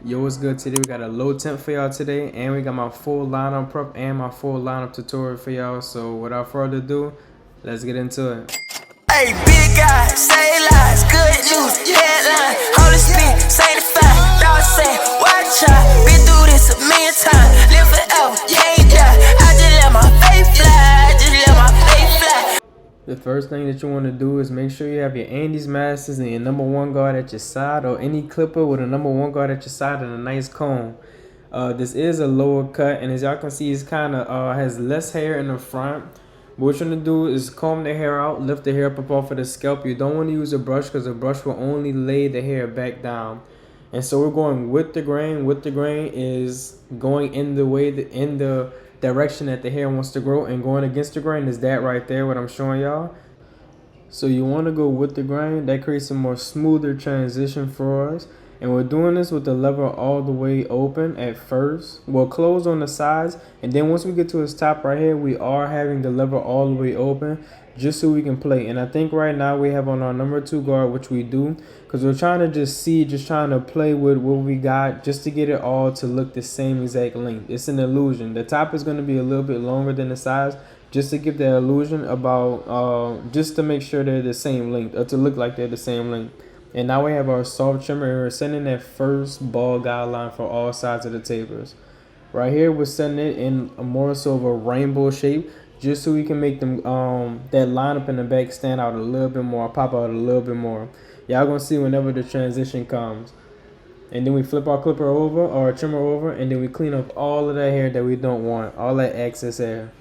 Yo, what's good today? We got a low temp for y'all today, and we got my full lineup prep and my full lineup tutorial for y'all. So without further ado, let's get into it. Hey, big guy, say lies, good news, headline, holy speed, sanctified, dog say, watch out, been through this a million times, live forever, can't die, I just let my faith fly, I just let my faith fly. The first thing that you want to do is make sure you have your Andes Masters and your number one guard at your side, or any clipper with a number one guard at your side and a nice comb. This is a lower cut, and as y'all can see, it's kind of has less hair in the front. But what you're gonna do is comb the hair out, lift the hair up off of the scalp. You don't want to use a brush because a brush will only lay the hair back down. And so we're going with the grain. With the grain is going in the direction that the hair wants to grow, and going against the grain is that right there, what I'm showing y'all. So you want to go with the grain. That creates a more smoother transition for us. And we're doing this with the lever all the way open at first. We'll close on the sides, and then once we get to its top right here, we are having the lever all the way open just so we can play. And I think right now we have on our number 2 guard, which we do, because we're trying to just trying to play with what we got just to get it all to look the same exact length. It's an illusion. The top is going to be a little bit longer than the sides, just to give that illusion about just to make sure they're the same length, or to look like they're the same length. And now we have our soft trimmer, and we're setting that first ball guideline for all sides of the tapers. Right here, we're setting it in a more so of a rainbow shape, just so we can make them that line up in the back stand out a little bit more, pop out a little bit more. Y'all gonna see whenever the transition comes. And then we flip our clipper over, or our trimmer over, and then we clean up all of that hair that we don't want, all that excess hair.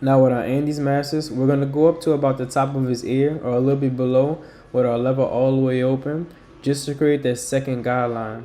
Now with our Andes Masters, we're going to go up to about the top of his ear, or a little bit below, with our lever all the way open, just to create that second guideline.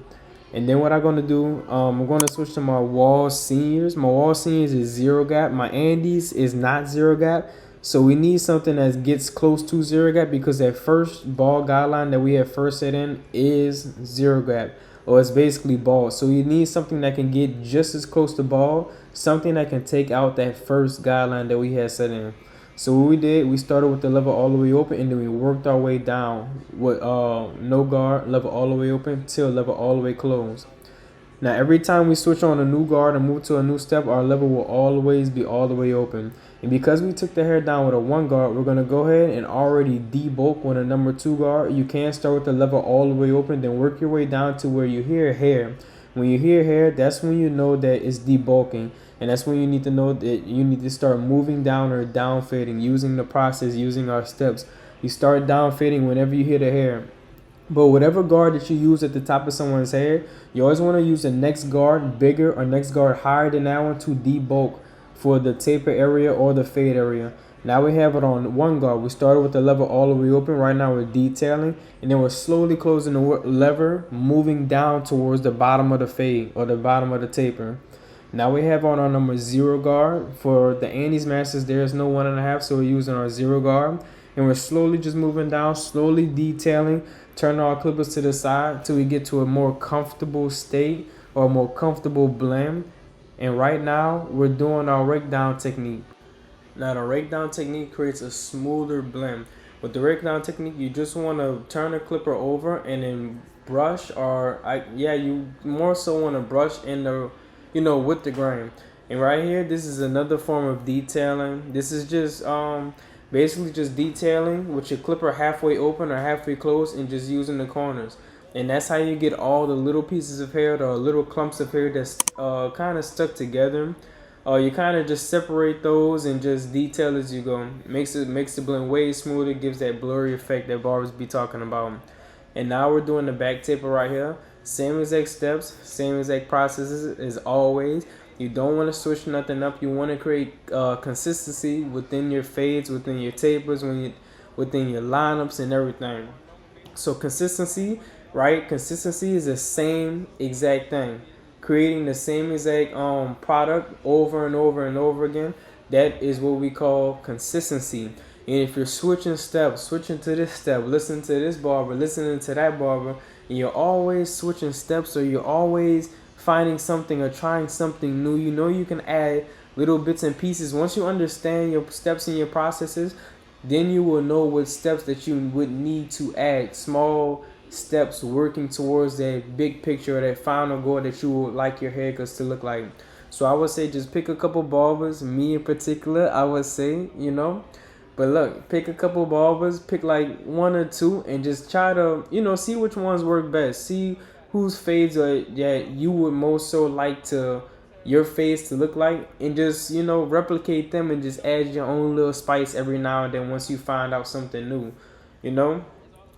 And then what I'm going to do, I'm going to switch to my wall seniors. My wall seniors is 0 gap. My Andes is not 0 gap. So we need something that gets close to 0 gap, because that first ball guideline that we have first set in is 0 gap, or it's basically ball. So you need something that can get just as close to ball, something that can take out that first guideline that we had set in. So what we did, we started with the lever all the way open, and then we worked our way down with no guard, lever all the way open, till lever all the way closed. Now every time we switch on a new guard and move to a new step, our lever will always be all the way open. And because we took the hair down with a 1 guard, we're going to go ahead and already debulk with a number 2 guard. You can start with the lever all the way open, then work your way down to where you hear hair. When you hear hair, that's when you know that it's debulking. And that's when you need to know that you need to start moving down or down fading, using the process, using our steps. You start down fading whenever you hear the hair. But whatever guard that you use at the top of someone's hair, you always want to use the next guard bigger or next guard higher than that one to debulk for the taper area or the fade area. Now we have it on 1 guard. We started with the lever all the way open. Right now we're detailing, and then we're slowly closing the lever, moving down towards the bottom of the fade or the bottom of the taper. Now we have on our number 0 guard. For the Andes Masters, there's no 1.5, so we're using our 0 guard. And we're slowly just moving down, slowly detailing, turning our clippers to the side till we get to a more comfortable state or a more comfortable blend. And right now, we're doing our rake down technique. Now the rake down technique creates a smoother blend. With the rake down technique, you just want to turn the clipper over and then brush, you more so want to brush in the, with the grain. And right here, this is another form of detailing. This is just basically just detailing with your clipper halfway open or halfway closed, and just using the corners. And that's how you get all the little pieces of hair or little clumps of hair that's kind of stuck together. You kind of just separate those and just detail as you go. Makes the blend way smoother, gives that blurry effect that barbers be talking about. And now we're doing the back taper right here. Same exact steps, same exact processes as always. You don't want to switch nothing up. You want to create consistency within your fades, within your tapers, within your lineups and everything. So consistency, right? Consistency is the same exact thing. Creating the same exact product over and over and over again. That is what we call consistency. And if you're switching steps, switching to this step, listening to this barber, listening to that barber, and you're always switching steps, or you're always finding something or trying something new, you can add little bits and pieces. Once you understand your steps and your processes, then you will know what steps that you would need to add, small steps working towards that big picture or that final goal that you would like your haircuts to look like. So I would say just pick a couple barbers. Me in particular, I would say, but look, pick a couple barbers, pick like one or two, and just try to, see which ones work best. See whose fades are that you would most so like to your face to look like, and just replicate them and just add your own little spice every now and then once you find out something new, you know.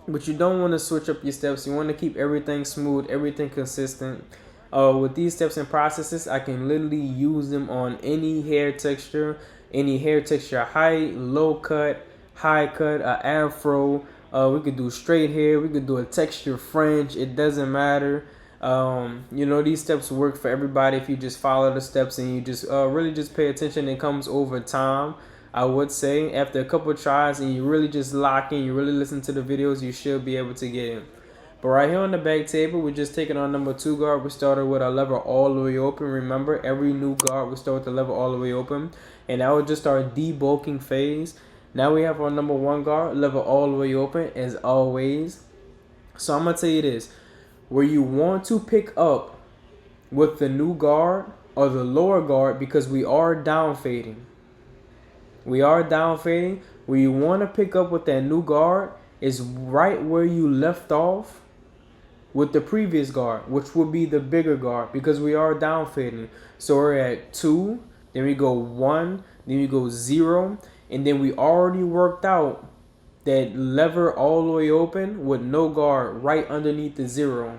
But you don't want to switch up your steps. You want to keep everything smooth, everything consistent. With these steps and processes, I can literally use them on any hair texture, high, low cut, high cut, afro. We could do straight hair. We could do a texture fringe. It doesn't matter. These steps work for everybody if you just follow the steps and you just really just pay attention. It comes over time. I would say after a couple of tries and you really just lock in, you really listen to the videos, you should be able to get it. But right here on the back table, we're just taking on number 2 guard. We started with our lever all the way open. Remember, every new guard, we start with the lever all the way open. And that was just our debulking phase. Now we have our number 1 guard, lever all the way open as always. So I'm going to tell you this. Where you want to pick up with the new guard or the lower guard, because we are down fading. We are down fading. Where you want to pick up with that new guard is right where you left off with the previous guard, which would be the bigger guard, because we are down fading. So we're at 2, then we go 1, then we go 0, and then we already worked out that lever all the way open with no guard right underneath the 0.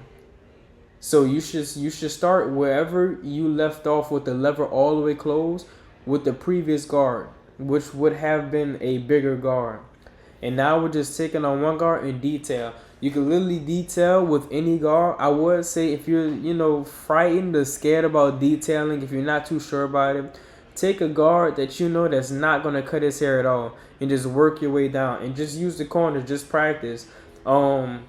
So you should start wherever you left off with the lever all the way closed with the previous guard, which would have been a bigger guard. And now we're just taking on 1 guard in detail. You can literally detail with any guard. I would say if you're, frightened or scared about detailing, if you're not too sure about it, take a guard that that's not going to cut his hair at all and just work your way down and just use the corners, just practice. Whatever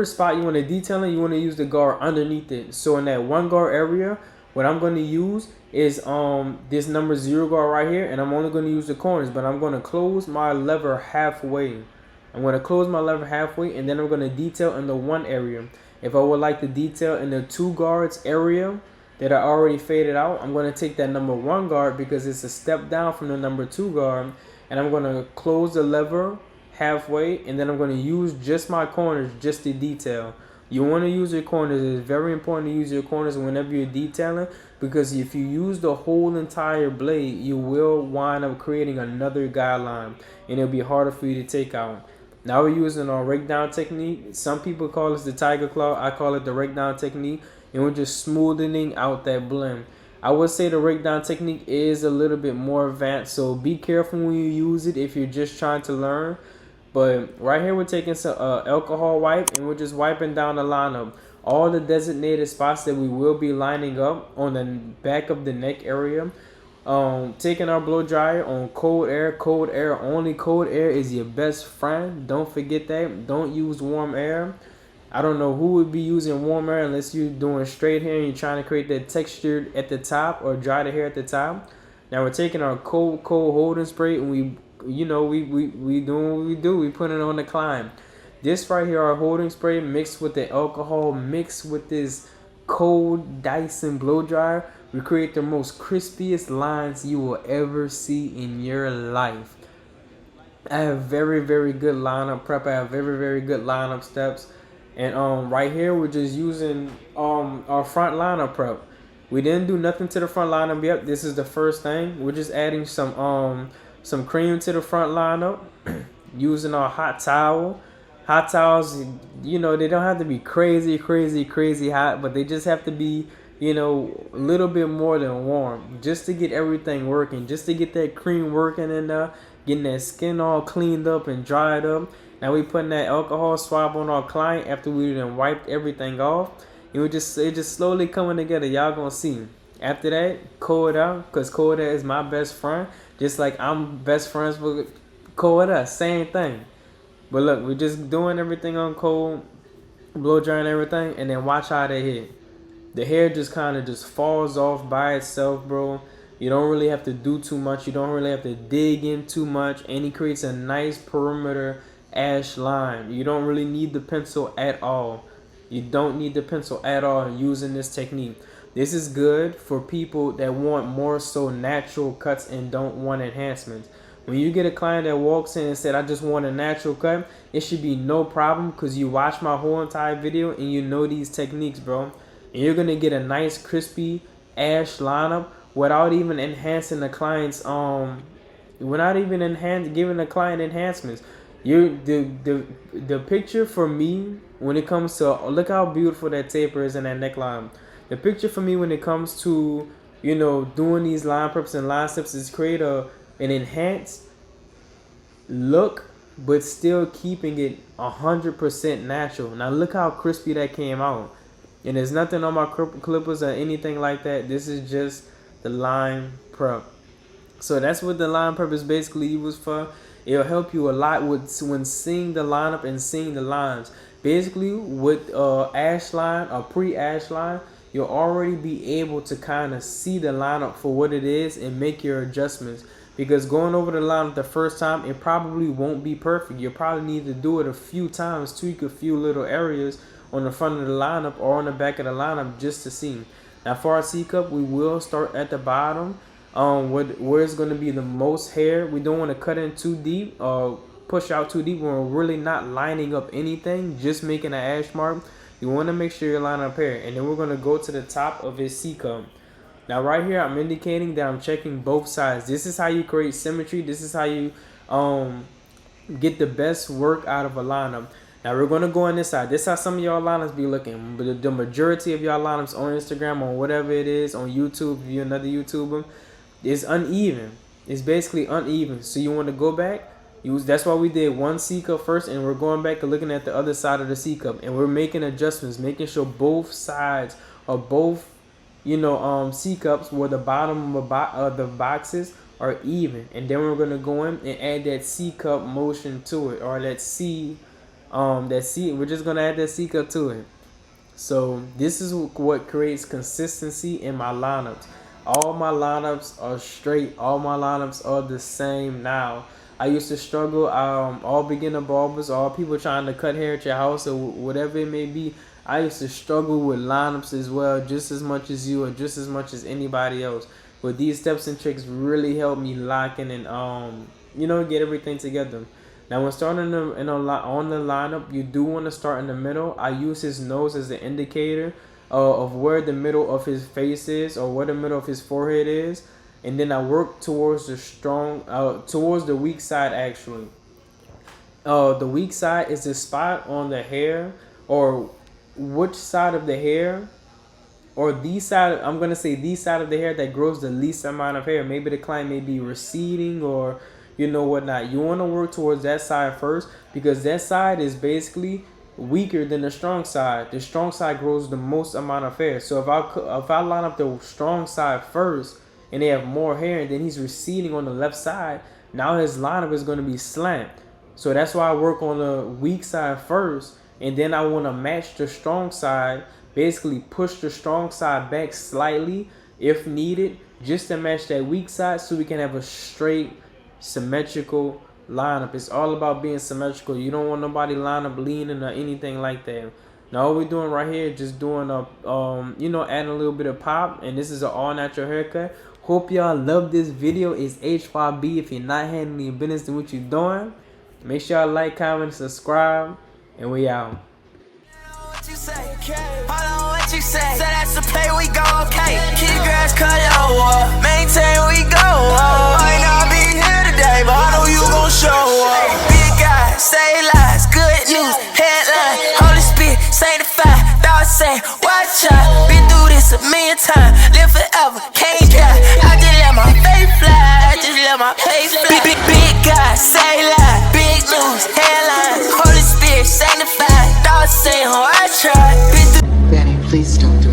spot you want to detail in, you want to use the guard underneath it. So in that 1 guard area, what I'm going to use is this number 0 guard right here, and I'm only going to use the corners, but I'm going to close my lever halfway. I'm going to close my lever halfway, and then I'm going to detail in the 1 area. If I would like to detail in the 2 guards area that I already faded out, I'm going to take that number 1 guard because it's a step down from the number 2 guard, and I'm going to close the lever halfway, and then I'm going to use just my corners just to detail. You want to use your corners. It's very important to use your corners whenever you're detailing, because if you use the whole entire blade, you will wind up creating another guideline, and it'll be harder for you to take out. Now we're using our rake down technique. Some people call this the tiger claw. I call it the rake down technique, and we're just smoothing out that blend. I would say the rake down technique is a little bit more advanced, so be careful when you use it if you're just trying to learn. But right here we're taking some alcohol wipe, and we're just wiping down the lineup. All the designated spots that we will be lining up on the back of the neck area. Taking our blow dryer on cold air only. Cold air is your best friend. Don't forget that. Don't use warm air. I don't know who would be using warm air unless you're doing straight hair and you're trying to create that texture at the top or dry the hair at the top. Now we're taking our cold holding spray, and we doing what we do. We put it on the climb. This right here, our holding spray mixed with the alcohol, mixed with this cold Dyson blow dryer, we create the most crispiest lines you will ever see in your life. I have very, very good lineup prep. I have very, very good lineup steps. And right here we're just using our front lineup prep. We didn't do nothing to the front lineup yet. This is the first thing. We're just adding some cream to the front lineup using our hot towel. Hot towels, they don't have to be crazy hot, but they just have to be, a little bit more than warm, just to get everything working, just to get that cream working in there, getting that skin all cleaned up and dried up. Now we putting that alcohol swab on our client after we done wiped everything off, and it just slowly coming together. Y'all gonna see. After that, Coda, because Coda is my best friend, just like I'm best friends with Coda, same thing. But look, we're just doing everything on cold, blow drying everything, and then watch how they hit. The hair just kind of just falls off by itself, bro. You don't really have to do too much. You don't really have to dig in too much. And it creates a nice perimeter ash line. You don't really need the pencil at all. You don't need the pencil at all using this technique. This is good for people that want more so natural cuts and don't want enhancements. When you get a client that walks in and said, I just want a natural cut, it should be no problem because you watch my whole entire video and you know these techniques, bro. And you're going to get a nice crispy ash lineup without even enhancing the client's without even giving the client enhancements. The picture for me when it comes to, look how beautiful that taper is in that neckline. The picture for me when it comes to, you know, doing these line preps and line steps is create an enhanced look, but still keeping it 100% natural. Now look how crispy that came out. And there's nothing on my clippers or anything like that. This is just the line prep. So that's what the line prep is basically used for. It'll help you a lot with when seeing the lineup and seeing the lines. Basically with ash line or pre-ash line, you'll already be able to kind of see the lineup for what it is and make your adjustments. Because going over the lineup the first time, it probably won't be perfect. You'll probably need to do it a few times, tweak a few little areas on the front of the lineup or on the back of the lineup just to see. Now for our C-cup, we will start at the bottom where it's going to be the most hair. We don't want to cut in too deep or push out too deep when we're really not lining up anything, just making an ash mark. You want to make sure you're lining up hair. And then we're going to go to the top of his C-cup. Now right here, I'm indicating that I'm checking both sides. This is how you create symmetry. This is how you get the best work out of a lineup. Now we're going to go on this side. This is how some of y'all lineups be looking. But the majority of y'all lineups on Instagram, on whatever it is, on YouTube, if you're another YouTuber, is uneven. It's basically uneven. So you want to go back. That's why we did one C-cup first, and we're going back and looking at the other side of the C-cup. And we're making adjustments, making sure both sides or both, you know, C-cups where the bottom of the boxes are even. And then we're going to go in and add that C-cup motion to it, or that we're just going to add that C-cup to it. So this is what creates consistency in my lineups. All my lineups are straight. All my lineups are the same now. I used to struggle, all beginner barbers, all people trying to cut hair at your house or whatever it may be. I used to struggle with lineups as well, just as much as you or just as much as anybody else. But these steps and tricks really help me lock in and, you know, get everything together. Now, when starting on the lineup, you do want to start in the middle. I use his nose as the indicator of where the middle of his face is or where the middle of his forehead is. And then I work towards towards the weak side actually. The weak side is the spot on the hair, or which side of the hair, or the side, I'm going to say the side of the hair that grows the least amount of hair. Maybe the client may be receding or, you know, whatnot. You want to work towards that side first because that side is basically weaker than the strong side. The strong side grows the most amount of hair. So if I line up the strong side first, and they have more hair, and then he's receding on the left side, now his lineup is going to be slant. So that's why I work on the weak side first, and then I want to match the strong side, basically push the strong side back slightly if needed, just to match that weak side so we can have a straight, symmetrical lineup. It's all about being symmetrical. You don't want nobody lineup leaning or anything like that. Now all we're doing right here is just doing you know, adding a little bit of pop, and this is an all natural haircut. Hope y'all love this video. It's HYB. If you're not handling your business, then what you doing? Make sure y'all like, comment, subscribe, and we out. What you say? Hold on, what you say? So that's the play, we go, okay. Keep grass cut lower, maintain, we go. Might not be here today, but I know you gon' show up. Big guy, say lies, good news, headline, Holy Spirit, sanctified. Thoughts say, watch out. Been through this a million times, live forever, can't die. I just let my faith fly, I just let my faith fly. Big guy, say lies, big news, headlines, Holy Spirit, sanctified. Thoughts say, oh, I tried. Benny, please don't do